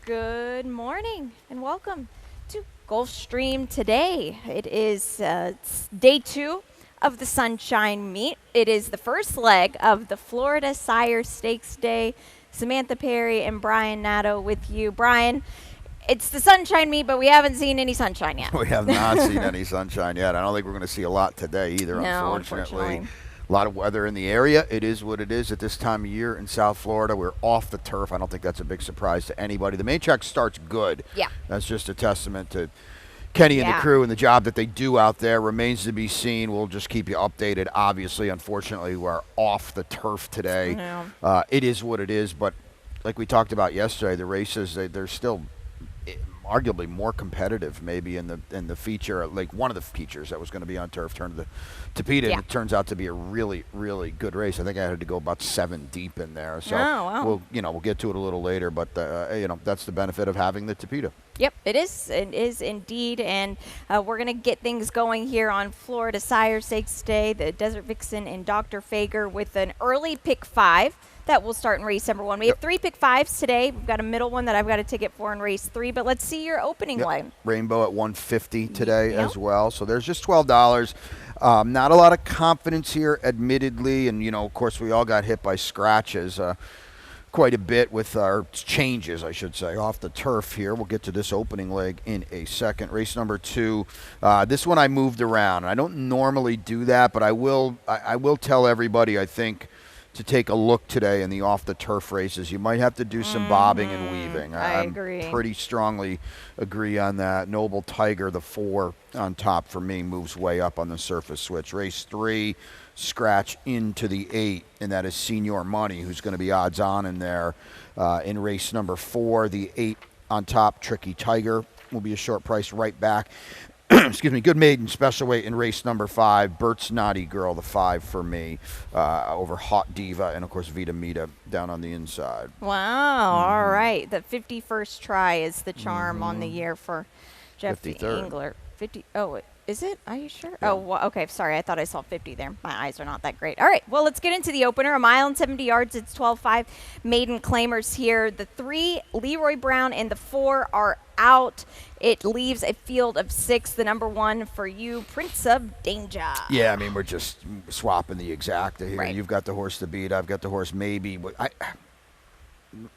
Good morning and welcome to Gulfstream today. It is day 2 of the Sunshine Meet. It is the first leg of the Florida Sire Stakes Day. Samantha Perry and Brian Nato with you. Brian, it's the Sunshine Meet, but we haven't seen any sunshine yet. We have not seen any sunshine yet. I don't think we're going to see a lot today either, No, unfortunately. A lot of weather in the area. It is what it is at this time of year in South Florida. We're off the turf. I don't think that's a big surprise to anybody. The main track starts good. Yeah. That's just a testament to Kenny and the crew and the job that they do out there. Remains to be seen. We'll just keep you updated. Obviously, unfortunately, we're off the turf today. No. It is what it is. But like we talked about yesterday, the races, they're still arguably more competitive maybe in the feature, like one of the features that was going to be on turf turned to the Tapeta, and it turns out to be a really, really good race. I think I had to go about 7 deep in there. So we'll get to it a little later, but that's the benefit of having the Tapeta. Yep, it is. It is indeed, and we're going to get things going here on Florida Sire Stakes Day. The Desert Vixen and Dr. Fager with an early pick 5 that will start in race number 1. We have 3 pick 5s today. We've got a middle one that I've got a ticket for in race 3, but let's see your opening line. Rainbow at $150 today as well. So there's just $12. Not a lot of confidence here, admittedly, and of course we all got hit by scratches. Quite a bit with our changes, I should say, off the turf here. We'll get to this opening leg in a second. Race number 2. This one I moved around. I don't normally do that, but I will tell everybody, I think, to take a look today in the off-the-turf races. You might have to do some bobbing and weaving. I agree. Pretty strongly agree on that. Noble Tiger, the 4 on top for me, moves way up on the surface switch. Race 3, scratch into the 8, and that is Senior Money, who's going to be odds on in there. In race number 4, the 8 on top, Tricky Tiger, will be a short price right back. Excuse me, Good Maiden, special weight in race number 5. Bert's Naughty Girl, the 5 for me, over Hot Diva, and of course Vita Mita down on the inside. Wow, all right. The 51st try is the charm on the year for Jeff 53rd. Engler. Is it? Are you sure? Yeah. Oh, well, okay. Sorry, I thought I saw 50 there. My eyes are not that great. All right, well, let's get into the opener. A mile and 70 yards. It's 12-5 maiden claimers here. The 3, Leroy Brown, and the 4 are out. It leaves a field of 6. The number 1 for you, Prince of Danger. Yeah, I mean, we're just swapping the exacta here. Right. You've got the horse to beat. I've got the horse maybe.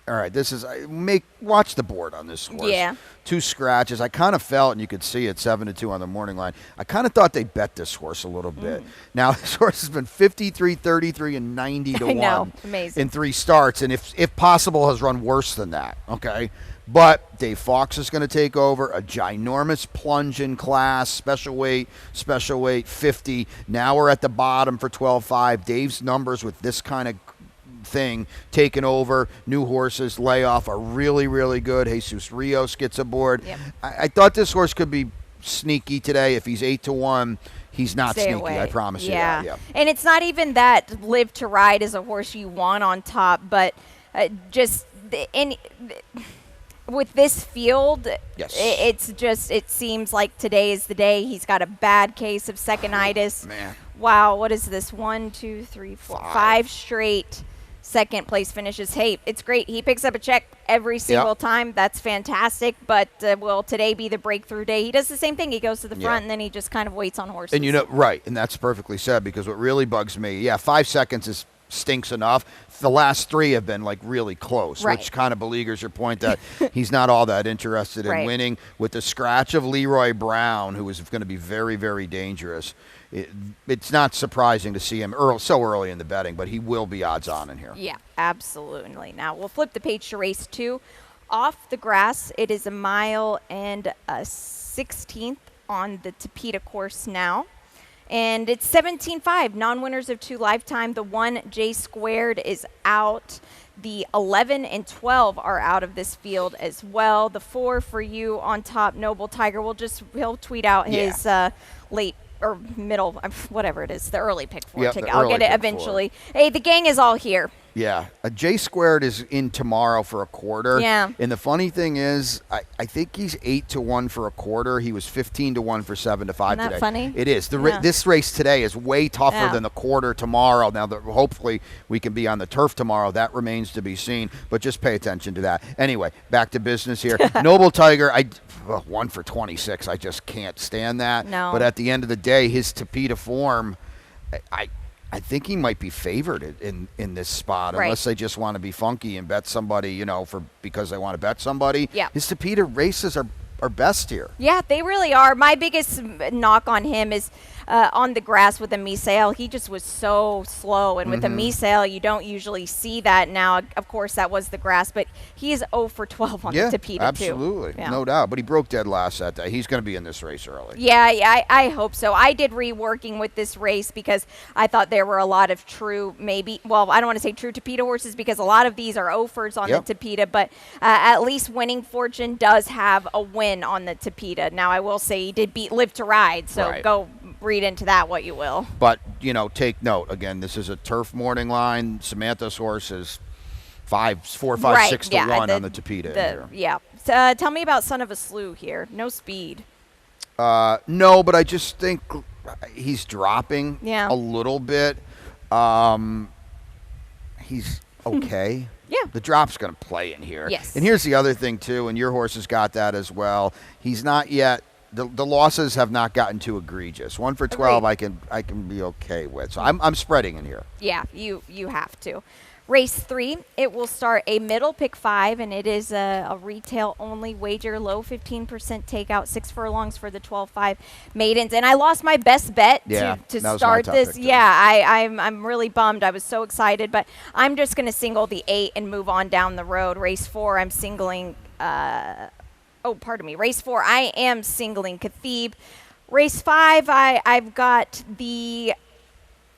All right, watch the board on this horse. Yeah. 2 scratches. I kind of felt, and you could see it, 7-2 on the morning line. I kind of thought they bet this horse a little bit. Now, this horse has been 53, 33, and 90 to 1 know, amazing. in 3 starts, and if possible, has run worse than that, okay? But Dave Fox is going to take over, a ginormous plunge in class, special weight, 50. Now we're at the bottom for 12-5. Dave's numbers with this kind of thing taken over, new horses, layoff are really, really good. Jesus Rios gets aboard. Yep. I thought this horse could be sneaky today. If he's 8-1, he's not Stay sneaky. away. I promise you that. Yeah. And it's not even that Live to Ride is a horse you want on top, but with this field, Yes. it seems like today is the day. He's got a bad case of second-itis. Man. Wow, what is this? 1, 2, 3, 4, 5 straight second place finishes. Hey, it's great. He picks up a check every single time. That's fantastic. But will today be the breakthrough day? He does the same thing. He goes to the front, and then he just kind of waits on horses. And right, and that's perfectly said, because what really bugs me, 5 seconds stinks enough. The last 3 have been really close, which kind of beleaguers your point that he's not all that interested in winning. With the scratch of Leroy Brown, who is going to be very, very dangerous, it's not surprising to see him so early in the betting, but he will be odds on in here. Yeah, absolutely. Now we'll flip the page to race 2. Off the grass, it is a mile and a 16th on the Tapeta course now. And it's 17-5, non-winners of 2 lifetime. The 1, J Squared, is out. The 11 and 12 are out of this field as well. The 4 for you on top, Noble Tiger. He'll tweet out his late or middle, whatever it is, the early pick four Yep, ticket. the I'll early get it pick eventually. Hey, the gang is all here. Yeah, a J squared is in tomorrow for a quarter. Yeah. And the funny thing is, I think he's 8-1 for a quarter. He was 15-1 for 7 to 5 Isn't that today. funny? It is. Yeah. This race today is way tougher Yeah. than the quarter tomorrow. Now, hopefully we can be on the turf tomorrow. That remains to be seen. But just pay attention to that. Anyway, back to business here. Noble Tiger, 1 for 26. I just can't stand that. No. But at the end of the day, his Tapeta form, I think he might be favored in this spot, Right. unless they just want to be funky and bet somebody, because they want to bet somebody. Yeah. His Tapeta races are best here. Yeah, they really are. My biggest knock on him is on the grass with a Misael. He just was so slow. And with a Misael, you don't usually see that now. Of course, that was the grass, but he is 0 for 12 on the Tapeta, absolutely. too. Yeah. No doubt. But he broke dead last that day. He's going to be in this race early. Yeah, I hope so. I did reworking with this race because I thought there were a lot of true, I don't want to say true Tapeta horses because a lot of these are offers on Yep. the Tapeta, but at least Winning Fortune does have a win on the Tapeta. Now, I will say he did beat Live to Ride, so Right. go read into that what you will. But, take note. Again, this is a turf morning line. Samantha's horse is 4, 5, Right, 6 to yeah, 1 on the Tapeta here. Yeah. Tell me about Son of a Slew here. No speed. No, but I just think he's dropping Yeah. a little bit. He's okay. Yeah. The drop's going to play in here. Yes. And here's the other thing, too, and your horse has got that as well. He's not yet – the losses have not gotten too egregious. 1 for 12 Agreed. I can be okay with. So I'm spreading in here. Yeah, you have to. Race 3, it will start a middle pick 5, and it is a retail only wager, low 15% takeout, 6 furlongs for the 12-5 maidens. And I lost my best bet Yeah, to that was my start top this. pick, too. Yeah, I'm really bummed. I was so excited, but I'm just going to single the 8 and move on down the road. Race 4, I'm singling. Race 4, I am singling Khathib. Race 5, I've got the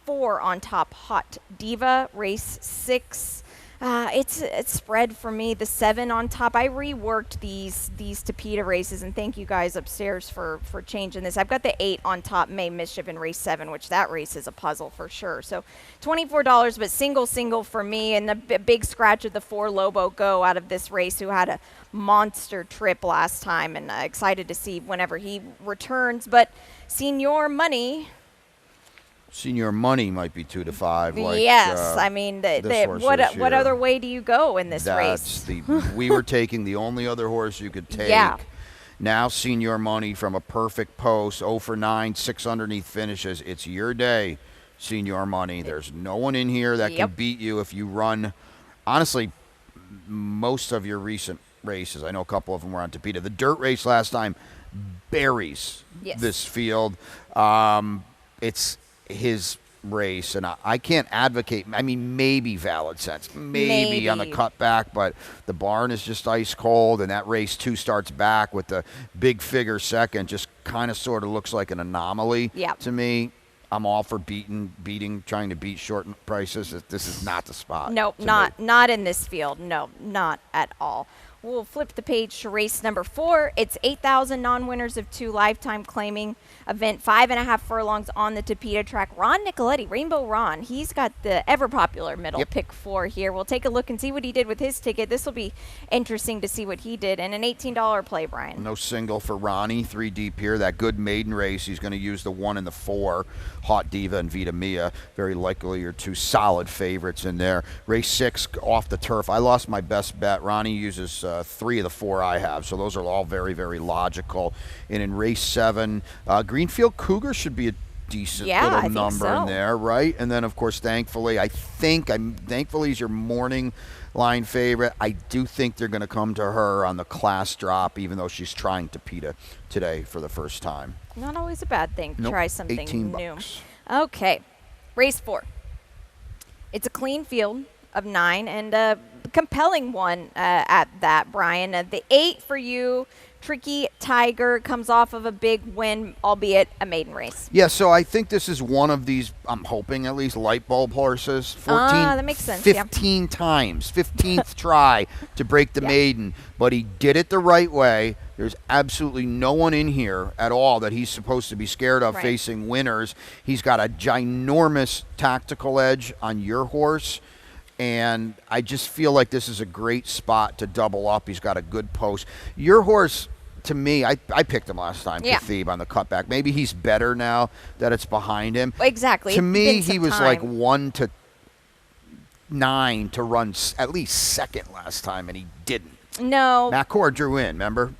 4 on top, Hot Diva. Race 6, it's spread for me. The 7 on top. I reworked these Tapeta races, and thank you guys upstairs for changing this. I've got the 8 on top, May Mischief in race 7, which that race is a puzzle for sure. So $24, but single for me, and the big scratch of the 4 Lobo Go out of this race, who had a monster trip last time, and excited to see whenever he returns. But Senior Money. Senior Money might be 2 to 5. Yes, I mean, this horse what is what here. other way do you go in this race? We were taking the only other horse you could take. Yeah. Now Senior Money from a perfect post, 0 for 9, 6 underneath finishes. It's your day, Senior Money. There's no one in here that can Yep. beat you if you run, honestly, most of your recent races. I know a couple of them were on Tapeta. The dirt race last time buries Yes. this field. It's his race, and I can't advocate. I mean, maybe Valid Sense, maybe on the Maybe. cutback, but the barn is just ice cold, and that race 2 starts back with the big figure second. Just kind of sort of looks like an anomaly Yeah. to me. I'm all for trying to beat short prices. This is not the spot. Nope, to not me. not in this field. No, not at all. We'll flip the page to race number 4. It's 8,000 non-winners of 2 lifetime claiming event, 5.5 furlongs on the Tapeta track. Ron Nicoletti, Rainbow Ron, he's got the ever popular middle Yep. pick 4 here. We'll take a look and see what he did with his ticket. This will be interesting to see what he did. And an $18 play, Brian. No single for Ronnie, 3 deep here. That good maiden race, he's going to use the 1 and the 4, Hot Diva and Vita Mia. Very likely your 2 solid favorites in there. Race 6 off the turf. I lost my best bet. Ronnie uses 3 of the 4 I have, so those are all very, very logical. And in race 7, Greenfield Cougar should be a decent Yeah, I little think number so. in there, right? And then, of course, thankfully he's your morning line favorite. I do think they're going to come to her on the class drop, even though she's trying Tapeta today for the first time. Not always a bad thing to Nope, try something 18 new. bucks. Okay, race 4. It's a clean field of 9, and compelling one at that, Brian. The 8 for you, Tricky Tiger, comes off of a big win, albeit a maiden race. Yeah, so I think this is one of these, I'm hoping at least, light bulb horses. 14, that makes sense, 15 times, 15th try to break the maiden, but he did it the right way. There's absolutely no one in here at all that he's supposed to be scared of facing winners. He's got a ginormous tactical edge on your horse, and I just feel like this is a great spot to double up. He's got a good post. Your horse, to me, I picked him last time, Khabib, on the cutback. Maybe he's better now that it's behind him. Exactly. To me, he was like 1 to 9 to run at least second last time, and he didn't. No. Matt Core drew in, remember?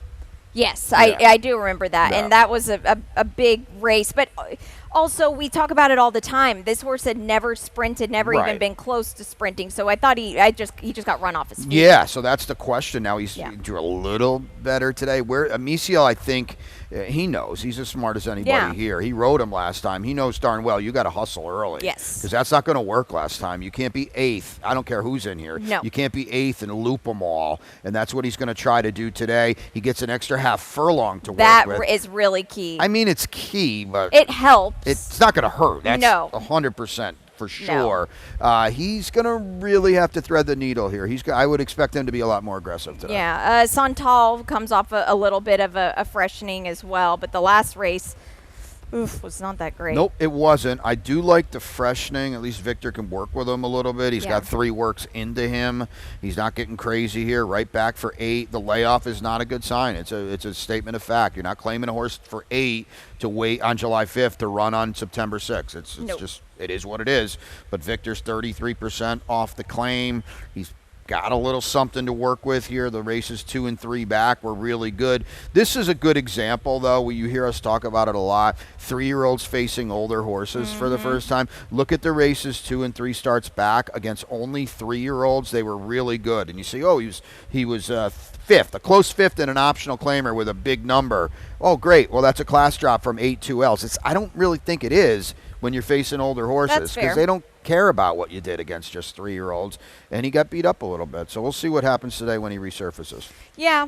Yes, I do remember that, and that was a big race. But also, we talk about it all the time. This horse had never sprinted, never even been close to sprinting. So I thought he just got run off his feet. Yeah, so that's the question. Now he drew a little better today. Where Amicio, I think he knows. He's as smart as anybody here. He rode him last time. He knows darn well you got to hustle early. Yes, because that's not going to work last time. You can't be 8th. I don't care who's in here. No, you can't be 8th and loop them all. And that's what he's going to try to do today. He gets an extra half furlong to work with. That is really key. I mean, it's key, but it helps. It's not going to hurt. That's 100%. For sure. No. He's going to really have to thread the needle here. I would expect him to be a lot more aggressive today. Yeah. Santal comes off a little bit of a freshening as well, but the last race was not that great. Nope, it wasn't. I do like the freshening. At least Victor can work with him a little bit. He's got 3 works into him. He's not getting crazy here. Right back for 8. The layoff is not a good sign. It's a statement of fact. You're not claiming a horse for 8 to wait on July 5th to run on September 6th. It's just, it is what it is. But Victor's 33% off the claim. He's got a little something to work with here. The races 2 and 3 back were really good. This is a good example, though, where you hear us talk about it a lot. 3-year-olds facing older horses for the first time. Look at the races 2 and 3 starts back against only 3-year-olds. They were really good. And you say, oh, he was 5th, a close 5th and an optional claimer with a big number. Oh, great. Well, that's a class drop from 8-2Ls. I don't really think it is when you're facing older horses, because they don't care about what you did against just 3-year-olds, and he got beat up a little bit. So we'll see what happens today when he resurfaces. Yeah,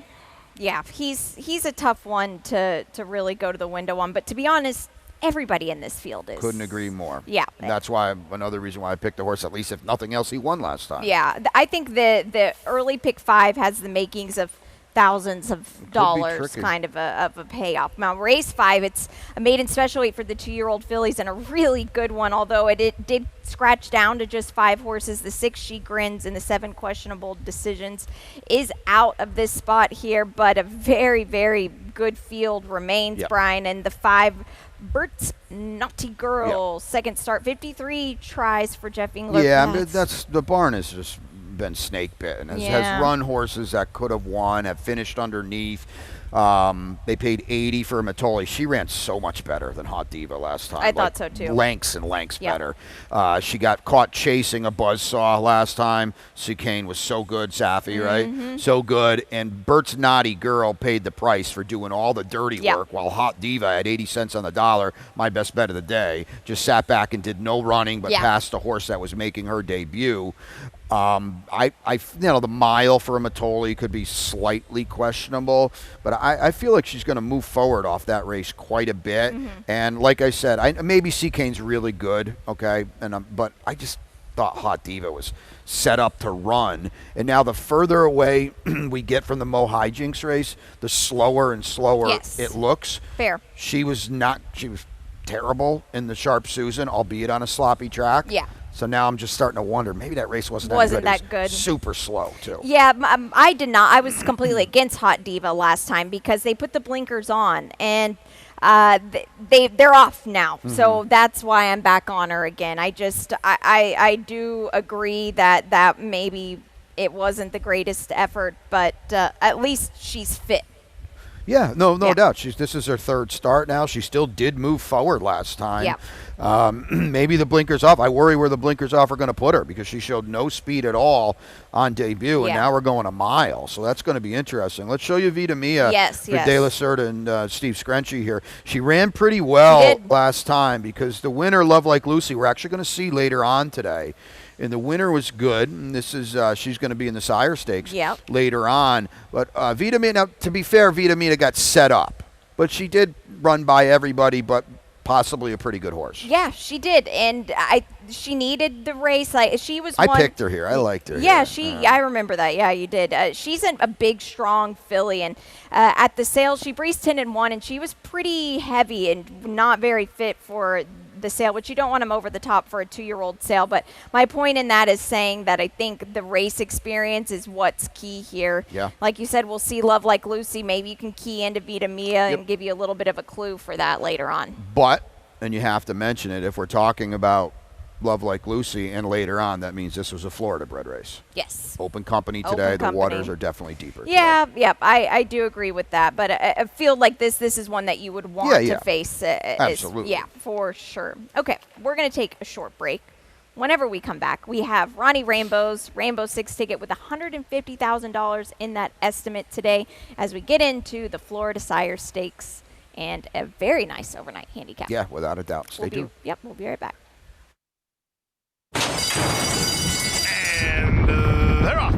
he's a tough one to really go to the window on. But to be honest, everybody in this field is. Couldn't agree more. Yeah, and that's why another reason why I picked the horse. At least if nothing else, he won last time. Yeah, I think the early pick 5 has the makings of thousands of dollars kind of a payoff. Now, race 5, it's a maiden special weight for the 2-year-old fillies, and a really good one, although it did scratch down to just 5 horses. The 6 She Grins and the 7 questionable decisions is out of this spot here, but a very, very good field remains, Brian, and the 5 Bert's Naughty Girl, second start, 53 tries for Jeff Engler. Yeah, the barn is just been snake bitten. Has run horses that could have won, have finished underneath. They paid $80 for Matoli. She ran so much better than Hot Diva last time. I thought so too. Lengths and lengths better. She got caught chasing a buzzsaw last time. Chicane was so good, Safi, right? So good. And Bert's Naughty Girl paid the price for doing all the dirty work, while Hot Diva at 80 cents on the dollar, my best bet of the day, just sat back and did no running, but passed a horse that was making her debut. The mile for a Matoli could be slightly questionable, but I feel like she's going to move forward off that race quite a bit. And like I said, maybe Chicane's really good, okay, but I just thought Hot Diva was set up to run. And now the further away we get from the Mo Hijinks race, the slower and slower it looks. Fair. She was terrible in the Sharp Susan, albeit on a sloppy track. Yeah. So now I'm just starting to wonder, maybe that race wasn't that good. Super slow, too. Yeah, I did not. I was completely against Hot Diva last time because they put the blinkers on, and they're off now. So that's why I'm back on her again. I do agree that maybe it wasn't the greatest effort, but at least she's fit. Yeah, no doubt. This is her 3rd start now. She still did move forward last time. Yeah. Maybe the blinkers off. I worry where the blinkers off are going to put her, because she showed no speed at all on debut, and now we're going a mile. So that's going to be interesting. Let's show you Vita Mia for De La Cerda and Steve Screnchy here. She ran pretty well last time, because the winner, Love Like Lucy, we're actually going to see later on today. And the winner was good. And this is she's going to be in the Sire Stakes Yep. later on. But Vitamina, to be fair, Vitamina got set up. But she did run by everybody but possibly a pretty good horse. Yeah, she did, and she needed the race. Like she was. I picked her here. I liked her. Yeah, here. I remember that. Yeah, you did. She's a big, strong filly, and at the sale, she breezed 10-1, and she was pretty heavy and not very fit for the sale, which you don't want them over the top for a 2-year-old sale. But my point in that is saying that I think the race experience is what's key here. Yeah. Like you said, we'll see Love Like Lucy. Maybe you can key into Vita Mia and give you a little bit of a clue for that later on. But, and you have to mention it, if we're talking about Love Like Lucy and later on, that means this was a Florida bred race. Yes. Open company today. Open company. The waters are definitely deeper. Yeah, yep. I do agree with that. But I feel like this is one that you would want to face. Absolutely. Yeah, for sure. Okay, we're going to take a short break. Whenever we come back, we have Ronnie Rainbow's Rainbow 6 ticket with $150,000 in that estimate today as we get into the Florida Sire Stakes and a very nice overnight handicap. Yeah, without a doubt. Stay tuned. Yep, we'll be right back. And they're off.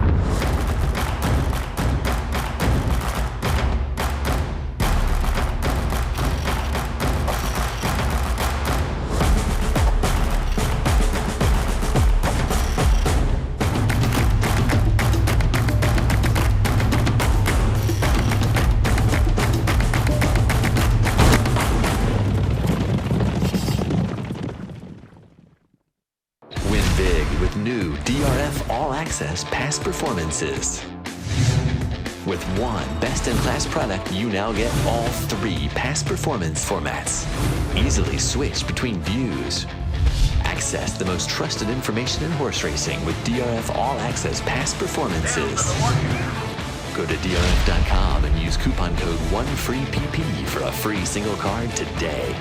Win big with new DRF All Access Past Performances. With one best-in-class product, you now get all 3 past performance formats. Easily switch between views. Access the most trusted information in horse racing with DRF All Access Past Performances. Go to DRF.com and use coupon code 1FREEPP for a free single card today.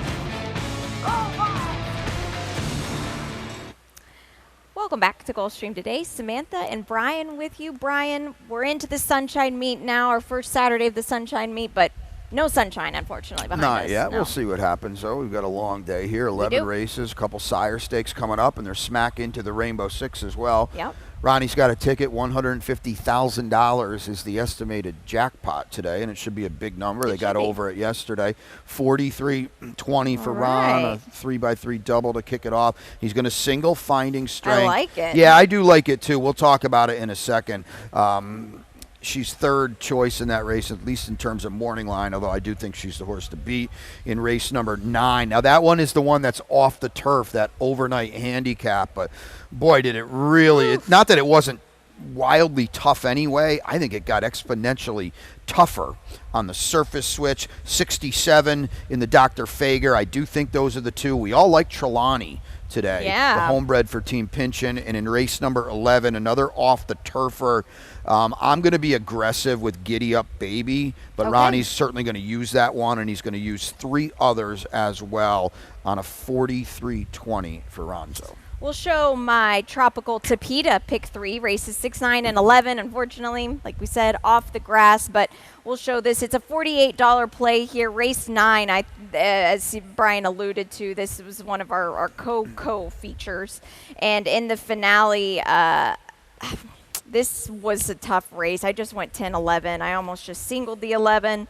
Welcome back to Gulfstream today. Samantha and Brian with you. Brian, we're into the Sunshine Meet now, our first Saturday of the Sunshine Meet, but no sunshine, unfortunately, behind us. Not yet. No. We'll see what happens, though. We've got a long day here. 11 races, a couple Sire Stakes coming up, and they're smack into the Rainbow Six as well. Yep. Ronnie's got a ticket. $150,000 is the estimated jackpot today, and it should be a big number. They got over it yesterday. 43.20 for Ron, a 3x3 double to kick it off. He's going to single finding strength. I like it. Yeah, I do like it, too. We'll talk about it in a second. She's third choice in that race, at least in terms of morning line, although I do think she's the horse to beat in race number 9. Now, that one is the one that's off the turf, that overnight handicap. But, boy, did it really – not that it wasn't wildly tough anyway. I think it got exponentially tougher on the surface switch. 67 in the Dr. Fager. I do think those are the two. We all like Trelawney today. Yeah. The homebred for Team Pinchin. And in race number 11, another off the turfer. I'm going to be aggressive with Giddy Up Baby, but Ronnie's certainly going to use that one, and he's going to use 3 others as well on a 43.20 for Ronzo. We'll show my Tropical Tapita pick 3, races 6, 9, and 11. Unfortunately, like we said, off the grass, but we'll show this. It's a $48 play here. Race 9, as Brian alluded to, this was one of our co features. And in the finale, this was a tough race. I just went 10-11. I almost just singled the 11.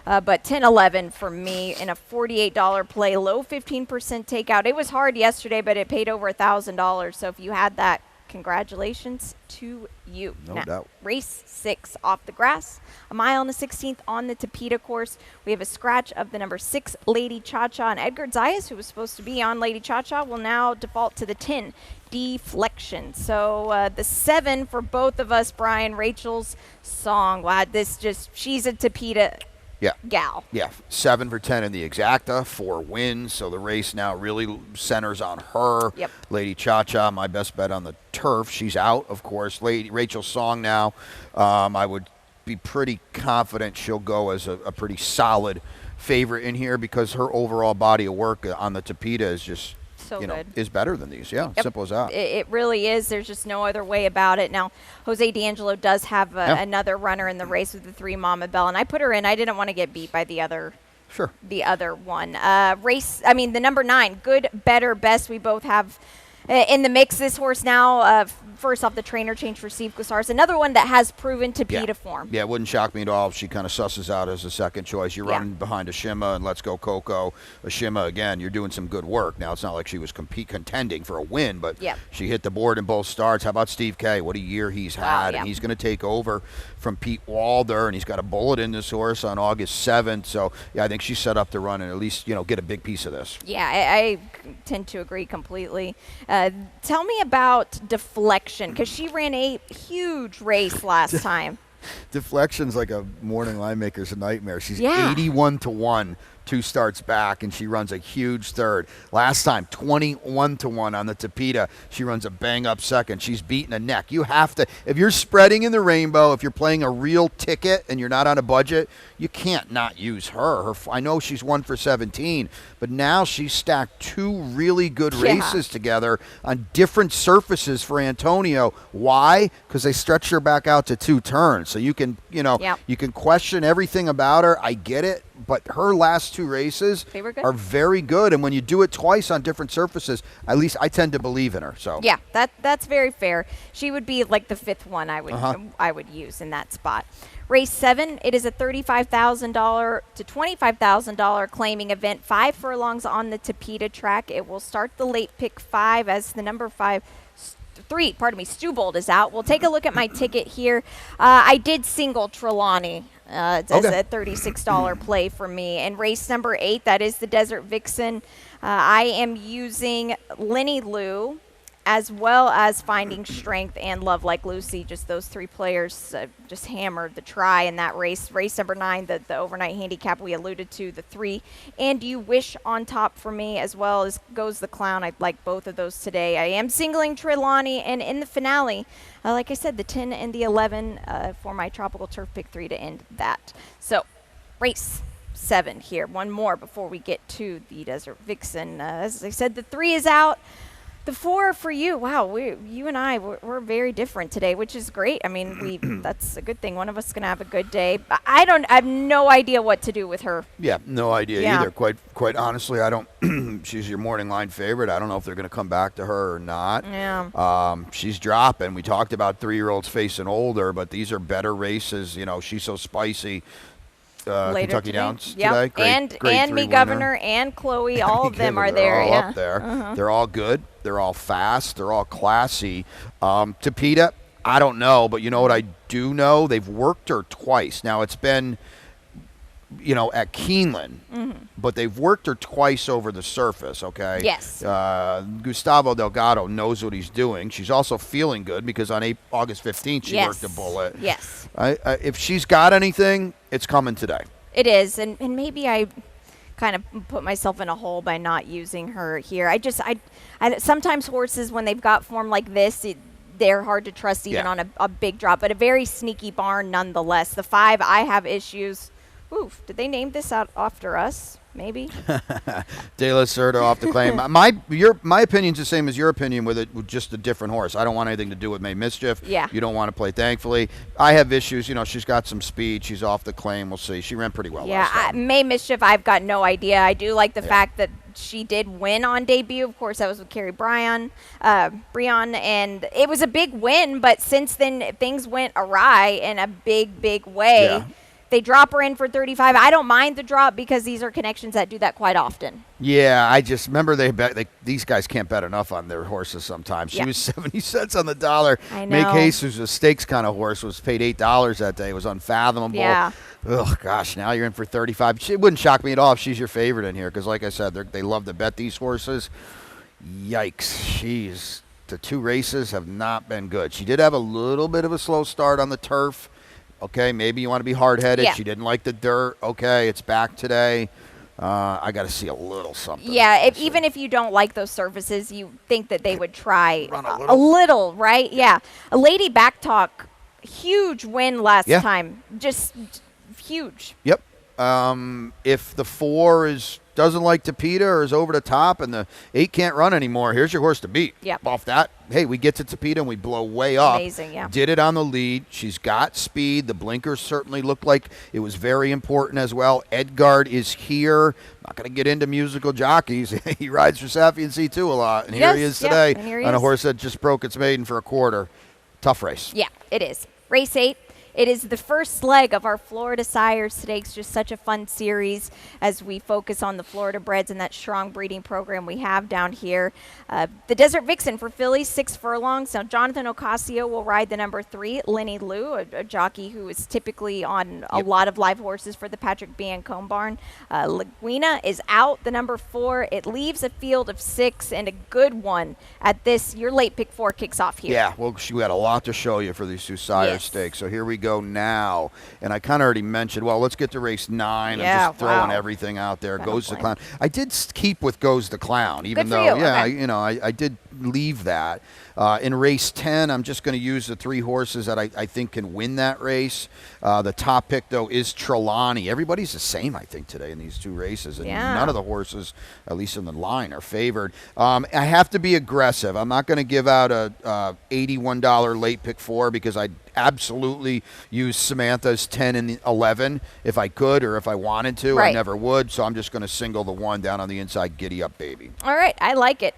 But 10-11 for me in a $48 play, low 15% takeout. It was hard yesterday, but it paid over $1,000. So if you had that, congratulations to you. No doubt. Race 6 off the grass, a mile and the 16th on the Tapita course. We have a scratch of the number 6 Lady Cha-Cha, and Edgar Zayas, who was supposed to be on Lady Cha-Cha, will now default to the 10 Deflection. So the 7 for both of us, Brian. Rachel's song. Wow, she's a Tapita gal. Yeah, 7 for 10 in the exacta, 4 wins. So the race now really centers on her. Yep. Lady Cha-Cha, my best bet on the turf. She's out, of course. Rachel's song now, I would be pretty confident she'll go as a pretty solid favorite in here because her overall body of work on the Tapita is just good. Is better than these. Yeah, simple as that. It really is. There's just no other way about it. Now, Jose D'Angelo does have another runner in the race with the 3 Mama Bell, and I put her in. I didn't want to get beat by the other one. The number 9, Good, Better, Best. We both have in the mix. This horse now, first off, the trainer change for Steve Gusars. Another one that has proven to be to form. Yeah, it wouldn't shock me at all if she kind of susses out as a second choice. You're running behind Ashima and Let's Go Coco. Ashima, again, you're doing some good work. Now, it's not like she was contending for a win, but she hit the board in both starts. How about Steve K? What a year he's had. And he's going to take over from Pete Walder, and he's got a bullet in this horse on August 7th. So, yeah, I think she's set up to run and at least, get a big piece of this. Yeah, I tend to agree completely. Tell me about Deflection, because she ran a huge race last time. Deflection's like a morning line maker's a nightmare. She's 81-1. 2 starts back, and she runs a huge third. Last time, 21-1 on the Tapeta. She runs a bang-up second. She's beating a neck. You have to, if you're spreading in the rainbow, if you're playing a real ticket and you're not on a budget, you can't not use her. I know she's 1 for 17, but now she's stacked 2 really good races together on different surfaces for Antonio. Why? Because they stretch her back out to 2 turns. So you can, you can question everything about her. I get it. But her last 2 races are very good, and when you do it twice on different surfaces, at least I tend to believe in her. So yeah, that's very fair. She would be like the 5th one I would use in that spot. Race 7, it is a $35,000 to $25,000 claiming event. 5 furlongs on the Tapeta track. It will start the late pick 5 as the number 3, Stewbold is out. We'll take a look at my ticket here. I did single Trelawney. It's a $36 play for me. And race number 8, that is the Desert Vixen. I am using Lenny Lou, as well as Finding Strength and Love Like Lucy. Just those 3 players just hammered the try in that race. Race number 9, the overnight handicap we alluded to, the 3. And You Wish on top for me, as well as Goes the Clown. I'd like both of those today. I am singling Trelawney, and in the finale, like I said, the 10 and the 11 for my Tropical Turf pick 3 to end that. So, race 7 here. One more before we get to the Desert Vixen. As I said, the 3 is out. The 4 for you. Wow, you and I, we're very different today, which is great. I mean, that's a good thing. One of us is going to have a good day. But I have no idea what to do with her. Yeah, no idea either. Quite honestly, I don't. She's your morning line favorite. I don't know if they're going to come back to her or not. Yeah. She's dropping. We talked about 3-year-olds facing older, but these are better races. She's so spicy. Kentucky Downs today. And Me Governor and Chloe, all of them are there. They're all up there. They're all good. They're all fast. They're all classy. Tapeta, I don't know, but you know what I do know? They've worked her twice. Now, it's been, at Keeneland, but they've worked her twice over the surface, okay? Yes. Gustavo Delgado knows what he's doing. She's also feeling good because on August 15th, she worked a bullet. Yes. If she's got anything, it's coming today. It is, and maybe I kind of put myself in a hole by not using her here. I sometimes horses, when they've got form like this, they're hard to trust even on a big drop, but a very sneaky barn nonetheless. The 5, I have issues. Oof, did they name this out after us? Maybe. De La Cerda off the claim. My opinion's the same as your opinion with it, with just a different horse. I don't want anything to do with May Mischief. Yeah. You don't want to play Thankfully. I have issues. She's got some speed. She's off the claim. We'll see. She ran pretty well last time. May Mischief, I've got no idea. I do like the fact that she did win on debut. Of course, that was with Carrie Brion, and it was a big win, but since then, things went awry in a big, big way. Yeah. They drop her in for 35. I don't mind the drop because these are connections that do that quite often. Yeah, I just remember these guys can't bet enough on their horses sometimes. She was 70 cents on the dollar. I know. May Case, who's a stakes kind of horse, was paid $8 that day. It was unfathomable. Yeah. Oh, gosh, now you're in for 35. It wouldn't shock me at all if she's your favorite in here because, like I said, they love to bet these horses. Yikes. The 2 races have not been good. She did have a little bit of a slow start on the turf. Okay, maybe you want to be hard-headed. Yeah. She didn't like the dirt. Okay, it's back today. I got to see a little something. Yeah, even if you don't like those surfaces, you think that they would try Run a little, right? Yeah. A Lady Backtalk, huge win last time. Just huge. Yep. If the 4 doesn't like Tapeta or is over the top and the 8 can't run anymore, here's your horse to beat. Yep. Off that, hey, we get to Tapeta and we blow way up. Amazing, yeah. Did it on the lead. She's got speed. The blinkers certainly looked like it was very important as well. Edgard is here. Not going to get into musical jockeys. He rides for Safi and C2 a lot, and here he is today on a horse that just broke its maiden for a quarter. Tough race. Yeah, it is. Race 8. It is the first leg of our Florida Sires Stakes. Just such a fun series as we focus on the Florida breds and that strong breeding program we have down here. The Desert Vixen for fillies, 6 furlongs. Now, Jonathan Ocasio will ride the number 3, Lenny Lou, a jockey who is typically on a lot of live horses for the Patrick Biancone barn. Laguina is out, the number 4. It leaves a field of 6 and a good one at this. Your late pick 4 kicks off here. Yeah, well, we had a lot to show you for these 2 Sires Stakes. So here we go now. And I kind of already mentioned, well, let's get to race 9. Yeah, I'm just throwing everything out there. Goes the Clown. I did keep with Goes the Clown, even though, I did leave that. In race 10, I'm just going to use the 3 horses that I think can win that race. The top pick, though, is Trelawney. Everybody's the same, I think, today in these 2 races. And none of the horses, at least in the line, are favored. I have to be aggressive. I'm not going to give out a $81 late pick 4 because I absolutely use Samantha's 10 and 11 if I could or if I wanted to. I never would. So I'm just going to single the 1 down on the inside. Giddy up, baby. All right. I like it.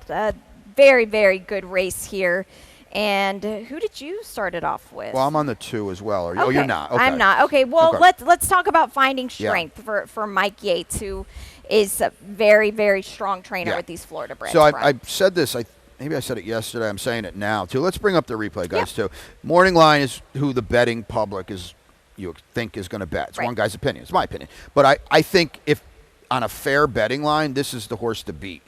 Very, very good race here. And who did you start it off with? Well, I'm on the 2 as well. Oh, you're not. Okay. I'm not. Okay. Well, let's talk about finding strength for Mike Yates, who is a very, very strong trainer with these Florida breds. So I said this. Maybe I said it yesterday. I'm saying it now, too. Let's bring up the replay, guys, too. Morning Line is who the betting public you think is going to bet. It's one guy's opinion. It's my opinion. But I think if on a fair betting line, this is the horse to beat.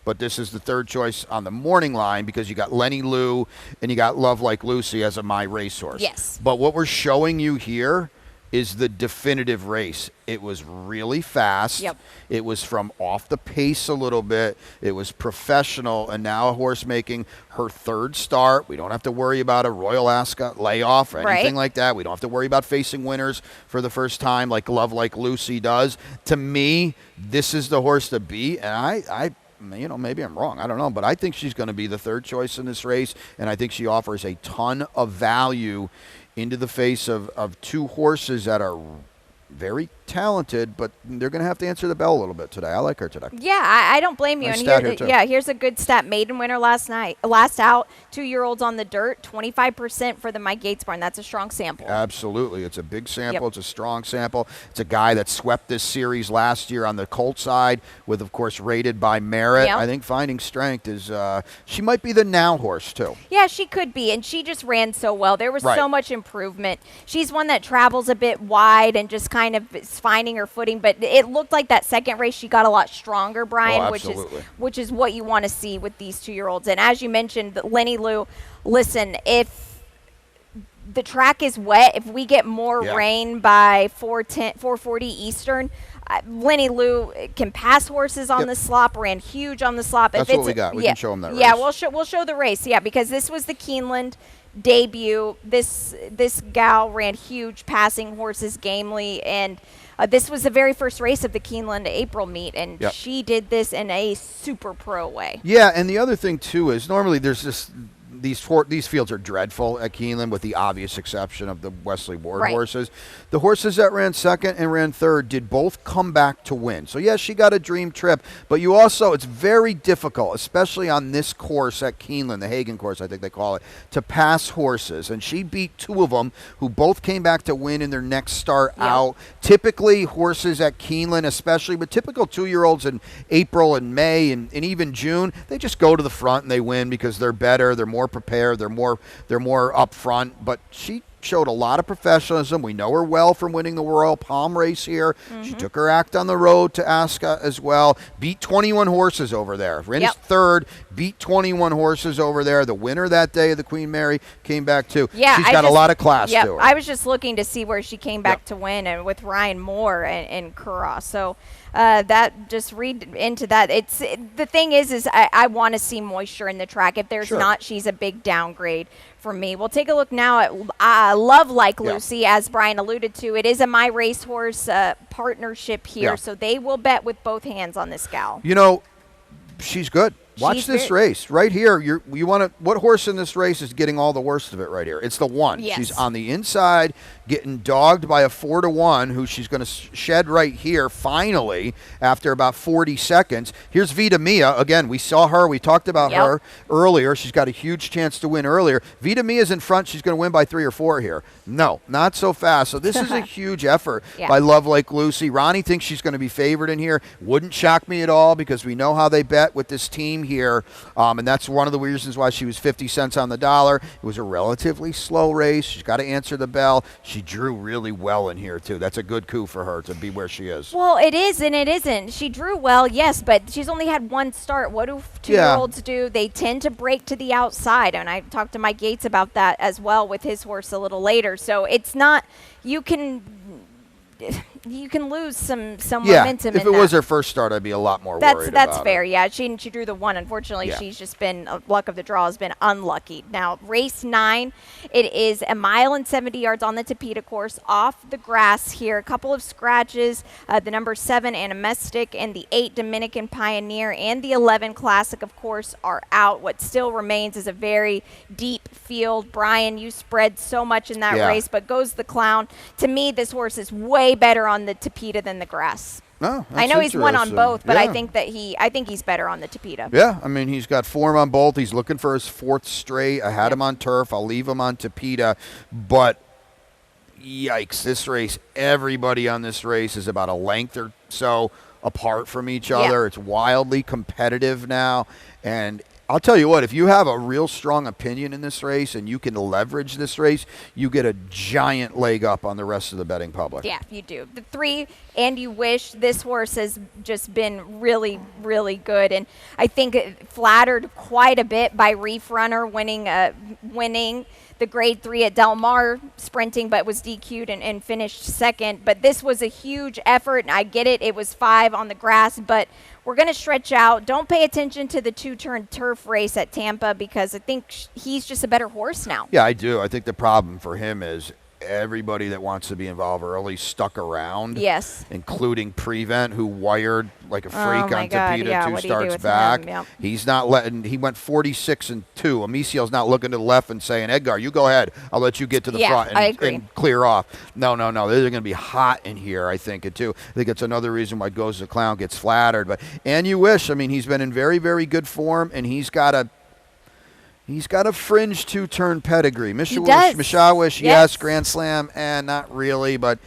But this is the 3rd choice on the morning line because you got Lenny Lou and you got Love Like Lucy as a my racehorse. Yes. But what we're showing you here is the definitive race. It was really fast. Yep. It was from off the pace a little bit. It was professional, and now a horse making her 3rd start. We don't have to worry about a Royal Ascot layoff or anything like that. We don't have to worry about facing winners for the first time like Love Like Lucy does. To me, this is the horse to beat, and I maybe I'm wrong. I don't know, but I think she's going to be the 3rd choice in this race, and I think she offers a ton of value into the face of 2 horses that are very talented, but they're going to have to answer the bell a little bit today. I like her today. Yeah, I don't blame you. Nice and stat here too. Here's a good stat. Maiden winner last out, 2-year-olds on the dirt, 25% for the Mike Yates barn. That's a strong sample. Absolutely. It's a big sample. It's a strong sample. It's a guy that swept this series last year on the colt side with, of course, rated by merit. I think finding strength is she might be the now horse too. Yeah, she could be, and she just ran so well. There was so much improvement. She's one that travels a bit wide and just kind of is finding her footing, but it looked like that second race she got a lot stronger, Brian, which is what you want to see with these 2-year-olds. And as you mentioned, Lenny Lou, listen, if the track is wet, if we get more rain by 4:40 Eastern, Lenny Lou can pass horses on the slop, ran huge on the slop. That's what we got. We can show them that race. Yeah, we'll show the race, because this was the Keeneland debut. This gal ran huge passing horses gamely, and this was the very first race of the Keeneland April meet, and she did this in a super pro way. Yeah, and the other thing too is normally there's this these fields are dreadful at Keeneland, with the obvious exception of the Wesley Ward horses. The horses that ran 2nd and ran 3rd did both come back to win. So yes, she got a dream trip, but you also, it's very difficult, especially on this course at Keeneland, the Hagen course I think they call it, to pass horses. And she beat 2 of them who both came back to win in their next start out. Typically horses at Keeneland, especially, but typical 2-year-olds in April and May and even June, they just go to the front and they win because they're better, they're more prepared, they're more up front. But she showed a lot of professionalism. We know her well from winning the Royal Palm race here. She took her act on the road to Ascot as well. Beat 21 horses over there. Ran 3rd, beat 21 horses over there. The winner that day of the Queen Mary came back too. Yeah, she's got a lot of class to her. I was just looking to see where she came back to win, and with Ryan Moore and Curragh. So that just read into that. The thing is I want to see moisture in the track. If there's not, she's a big downgrade for me. We'll take a look now at Love Like Yeah. Lucy, as Brian alluded to. It is a My Racehorse partnership here, Yeah. so they will bet with both hands on this gal. You know, she's good. Watch She's this very- race right here. You want to? What horse in this race is getting all the worst of it right here? It's the 1. Yes. She's on the inside, getting dogged by a 4-1, who she's going to shed right here. Finally, after about 40 seconds, here's Vita Mia again. We saw her. We talked about Yep. her earlier. She's got a huge chance to win earlier. Vita Mia's in front. She's going to win by 3 or 4 here. No, not so fast. So this is a huge effort Yeah. by Love Like Lucy. Ronnie thinks she's going to be favored in here. Wouldn't shock me at all because we know how they bet with this team here. And that's one of the reasons why she was 50 cents on the dollar. It was a relatively slow race. She's got to answer the bell. She drew really well in here, too. That's a good coup for her to be where she is. Well, it is and it isn't. She drew well, yes, but she's only had one start. What do 2-year-olds do? They tend to break to the outside, and I talked to Mike Yates about that as well with his horse a little later. So it's not – you can lose some momentum if in it was that. her first start, I'd be a lot more worried That's about fair. it. Yeah, she drew the 1. Unfortunately, Yeah. she's just been luck of the draw has been unlucky. Now, race 9, it is a mile and 70 yards on the Topeka course off the grass here. A couple of scratches. The number 7 Animestic and the 8 Dominican Pioneer and the 11 Classic, of course, are out. What still remains is a very deep field. Brian, you spread so much in that Yeah. race, but goes the clown. To me, this horse is way better on the Topeka than the grass. Oh, I know he's won on interesting. both, but Yeah. I think he's better on the Topeka. Yeah, I mean, he's got form on both. He's looking for his 4th straight. I had him on turf. I'll leave him on Topeka. But, yikes, this race, everybody on this race is about a length or so apart from each other. It's wildly competitive now. And I'll tell you what, if you have a real strong opinion in this race and you can leverage this race, you get a giant leg up on the rest of the betting public. Yeah, you do. The 3, And You Wish, this horse has just been really, really good. And I think it flattered quite a bit by Reef Runner winning the grade 3 at Del Mar sprinting, but was DQ'd and finished second. But this was a huge effort, and I get it. It was 5 on the grass, but we're going to stretch out. Don't pay attention to the 2-turn turf race at Tampa because I think he's just a better horse now. Yeah, I do. I think the problem for him is everybody that wants to be involved early stuck around. Yes. Including Prevent, who wired like a freak my on God, Topeka yeah, 2 what do you do starts with back. him? Yep. He's not letting. He went 46-2. Amicio's not looking to the left and saying, "Edgar, you go ahead. I'll let you get to the Yeah, front I agree. and clear off." No. They're going to be hot in here, I think, too. I think it's another reason why Goes the Clown gets flattered. But And You Wish, I mean, he's been in very, very good form, and he's got a fringe 2-turn pedigree. Mishawish, yes. Grand Slam, and not really. But,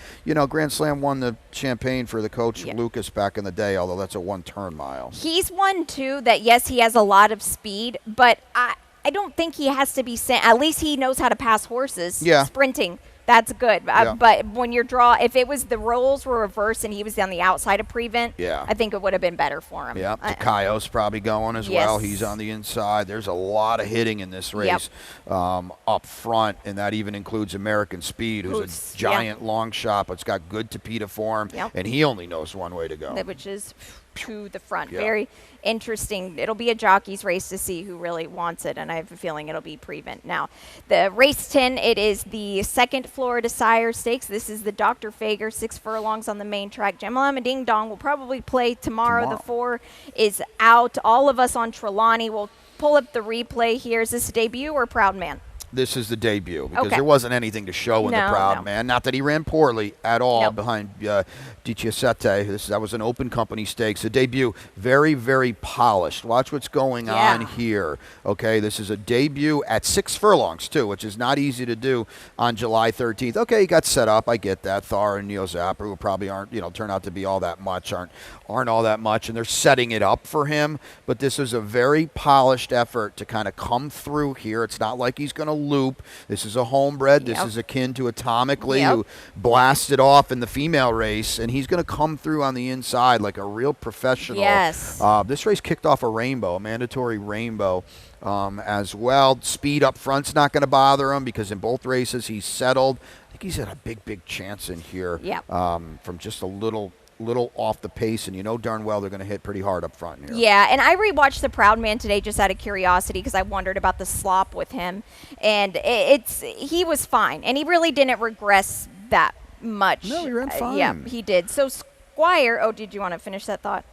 Grand Slam won the champagne for the coach Lucas back in the day, although that's a 1-turn mile. He's one, too, that, yes, he has a lot of speed, but I don't think he has to be sent. At least he knows how to pass horses. Yeah. Sprinting. That's good. Yeah. But when if it was the roles were reversed and he was on the outside of Prevent, Yeah. I think it would have been better for him. Yeah, Takayo's probably going as well. Yes. He's on the inside. There's a lot of hitting in this race up front, and that even includes American Speed, who's a giant long shot, but's got good Topeka form, and he only knows one way to go. Which is to the front. Yeah. Very interesting. It'll be a jockey's race to see who really wants it, and I have a feeling it'll be Prevent. Now, the race 10, it is the 2nd Florida Sire Stakes. This is the Dr. Fager, 6 furlongs on the main track. Gemalama Ding Dong will probably play tomorrow. The 4 is out. All of us on Trelawney will pull up the replay here. Is this a debut or Proud Man? This is the debut because Okay. there wasn't anything to show in the Proud Man. Not that he ran poorly at all behind Di Chiesete. That was an open company stakes. The debut, very, very polished. Watch what's going on here. Okay, this is a debut at 6 furlongs, too, which is not easy to do on July 13th. Okay, he got set up. I get that. Thar and Neo Zapper, who probably aren't, turn out to be all that much, aren't all that much, and they're setting it up for him. But this is a very polished effort to kind of come through here. It's not like he's going to loop. This is a homebred. This is akin to Atomically, who blasted off in the female race, and he's going to come through on the inside like a real professional. Yes. This race kicked off a mandatory rainbow as well. Speed up front's not going to bother him because in both races he's settled. I think he's had a big chance in here from just a little little off the pace, and you know darn well they're going to hit pretty hard up front here. Yeah, and I rewatched The Proud Man today just out of curiosity because I wondered about the slop with him, and he was fine, and he really didn't regress that much. No, he ran fine. Yeah, he did. So Squire, did you want to finish that thought?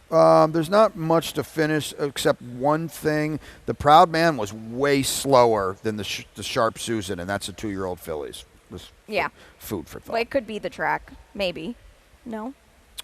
There's not much to finish except one thing. The Proud Man was way slower than the Sharp Susan, and that's a 2-year-old fillies. Yeah. Food for thought. Well, it could be the track, maybe. No?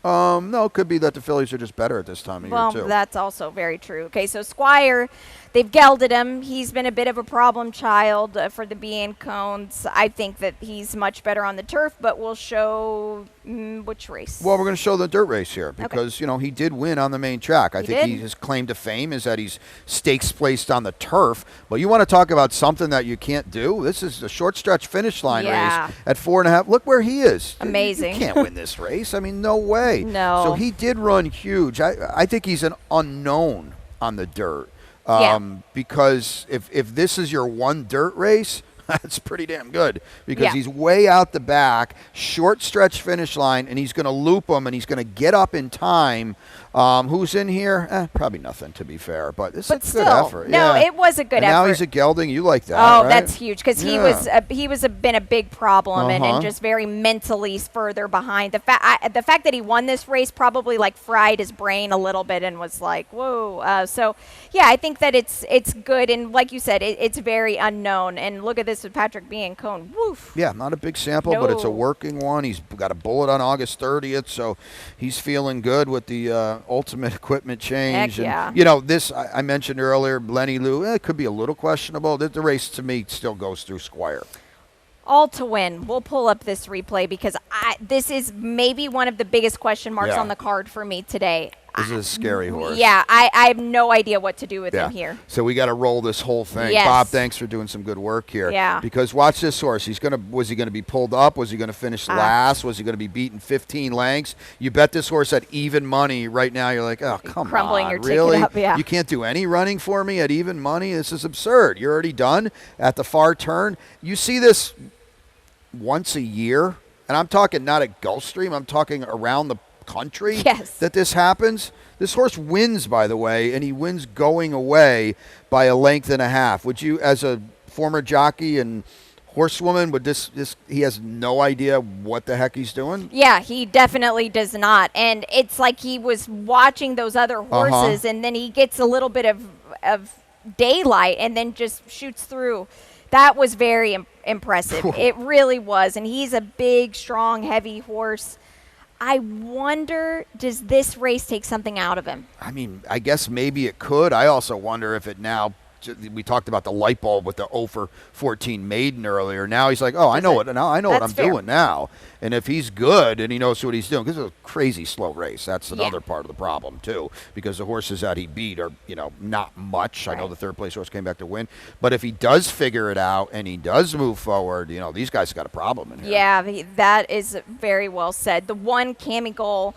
No, it could be that the fillies are just better at this time of year, too. Well, that's also very true. Okay, so Squire, they've gelded him. He's been a bit of a problem child for the Bee and Cones. I think that he's much better on the turf, but we'll show which race. Well, we're going to show the dirt race here because, he did win on the main track. I think his claim to fame is that he's stakes placed on the turf. But you want to talk about something that you can't do? This is a short stretch finish line race at 4.5. Look where he is. Amazing. You can't win this race. I mean, no way. No. So he did run huge. I think he's an unknown on the dirt. Because if this is your one dirt race, that's pretty damn good because he's way out the back, short stretch finish line, and he's going to loop him, and he's going to get up in time. Who's in here? Probably nothing, to be fair, but it's a good effort. No, it was a good effort. Now he's a gelding. You like that, Oh, right? that's huge because he was been a big problem and just very mentally further behind. The fact that he won this race probably like fried his brain a little bit and was like, whoa. So yeah, I think that it's good, and like you said, it's very unknown. And look at this with Patrick Bee and Cone. Woof. Yeah, not a big sample, but it's a working one. He's got a bullet on August 30th, so he's feeling good with the ultimate equipment change. Heck and this I mentioned earlier, Lenny Lou, it could be a little questionable. The race to me still goes through Squire. All to win. We'll pull up this replay because this is maybe one of the biggest question marks on the card for me today. This is a scary horse. Yeah, I have no idea what to do with him here. So we got to roll this whole thing. Yes. Bob, thanks for doing some good work here. Yeah. Because watch this horse. Was he going to be pulled up? Was he going to finish last? Was he going to be beaten 15 lengths? You bet this horse at even money right now. You're like, oh, come Crumbling on. your Really? ticket up, yeah. You can't do any running for me at even money? This is absurd. You're already done at the far turn. You see this once a year, and I'm talking not at Gulfstream. I'm talking around the country that this happens. This horse wins, by the way, and he wins going away by a length and a half. Would you, as a former jockey and horsewoman, would this he has no idea what the heck he's doing? Yeah, he definitely does not. And it's like he was watching those other horses, and then he gets a little bit of daylight and then just shoots through. That was very impressive. It really was. And he's a big, strong, heavy horse. I wonder, does this race take something out of him? I mean, I guess maybe it could. I also wonder if it now, we talked about the light bulb with the 0 for 14 maiden earlier. Now he's like, I know what I'm doing now. And if he's good and he knows what he's doing, because it's a crazy slow race. That's another part of the problem, too, because the horses that he beat are, not much. Right. I know the third place horse came back to win. But if he does figure it out and he does move forward, these guys got a problem in here. Yeah, that is very well said. The one Cammy Goal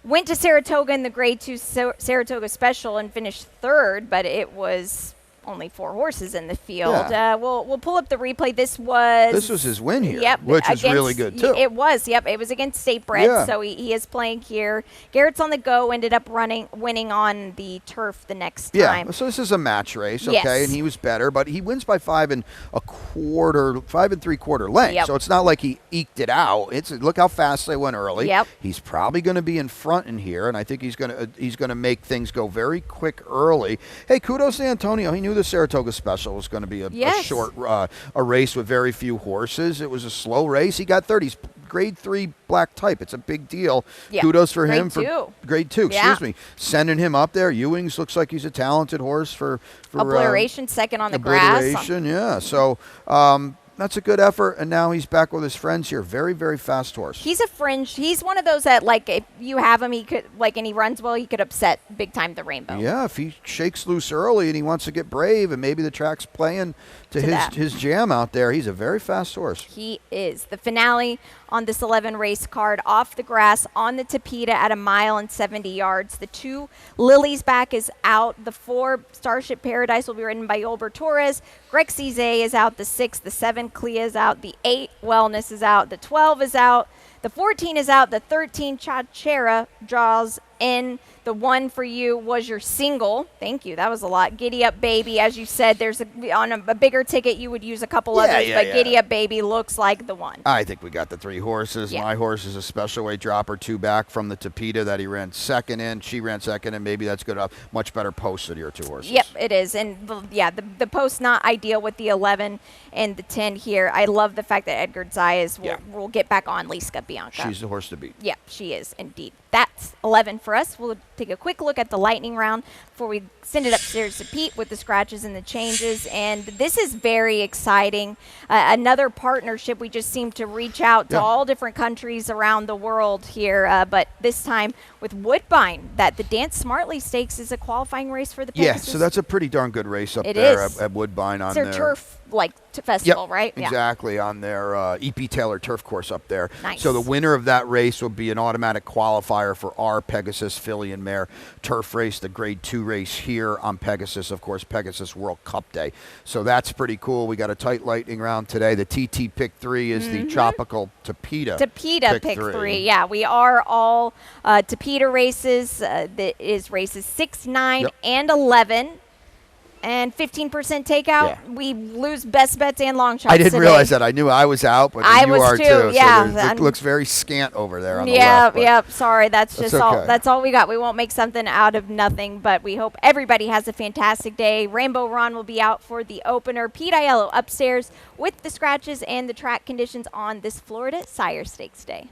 went to Saratoga in the Grade 2 Saratoga Special and finished third, but it was only 4 horses in the field. We'll pull up the replay. This was his win here, yep, which is really good too. It was, yep. It was against State Bred, so he is playing here. Garrett's on the go, ended up winning on the turf the next time. Yeah, so this is a match race, okay, and he was better, but he wins by 5 3/4 lengths. Yep. So it's not like he eked it out. Look how fast they went early. Yep. He's probably going to be in front in here, and I think he's going to make things go very quick early. Hey, kudos to Antonio. He knew the Saratoga Special was going to be a short a race with very few horses. It was a slow race. He got third. He's Grade 3 black type. It's a big deal. Yep. Kudos for him for Grade 2. Excuse me, sending him up there. Ewings looks like he's a talented horse for Obliteration, second on the grass. Obliteration, yeah. So that's a good effort, and now he's back with his friends here. Very, very fast horse. He's a fringe. He's one of those that, like, if you have him, he could, and he runs well, he could upset big time the Rainbow. Yeah, if he shakes loose early and he wants to get brave, and maybe the track's playing to his jam out there, he's a very fast horse. He is. The finale on this 11 race card, off the grass on the Tapeta at 1 mile and 70 yards. The 2 Lily's back is out. The 4 Starship Paradise will be ridden by Yolber Torres. Greg Cizé is out. The 6, the 7 Clea is out. The 8 Wellness is out. The 12 is out. The 14 is out. The 13 Chachera draws in. The 1 for you was your single. Thank you. That was a lot. Giddy Up Baby, as you said, there's on a bigger ticket you would use a couple others, but Giddy Up Baby looks like the one. I think we got the 3 horses. Yeah. My horse is a special weight dropper, 2 back from the Tapeta that he ran second in. She ran second, and maybe that's good enough. Much better post than your 2 horses. Yep, it is. And the post not ideal with the 11 and the 10 here. I love the fact that Edgar Zayas will get back on Liska Bianca. She's the horse to beat. Yep, she is indeed. That's 11 for us. We'll take a quick look at the lightning round before we send it upstairs to Pete with the scratches and the changes. And this is very exciting. Another partnership. We just seem to reach out to all different countries around the world here, but this time with Woodbine, that the Dance Smartly Stakes is a qualifying race for the Pegasus. Yeah, so that's a pretty darn good race up It there is. at Woodbine on It's their there. turf festival, Yep, right? exactly, on their E.P. Taylor turf course up there. Nice. So the winner of that race will be an automatic qualifier for our Pegasus filly and mare turf race, the Grade 2 race here on Pegasus, of course, Pegasus World Cup Day. So that's pretty cool. We got a tight lightning round today. The TT Pick 3 is the Tropical Tapeta. Tapeta Pick 3. Yeah, we are all Tapeta races. That is races 6, 9, and 11. And 15% takeout. Yeah. We lose best bets and long shots. I didn't today. realize that. I knew I was out, but I you was are too. too. Yeah, So it looks very scant over there on the left. Yep. Sorry, that's just all. okay. That's all we got. We won't make something out of nothing, but we hope everybody has a fantastic day. Rainbow Ron will be out for the opener. Pete Aiello upstairs with the scratches and the track conditions on this Florida Sire Stakes Day.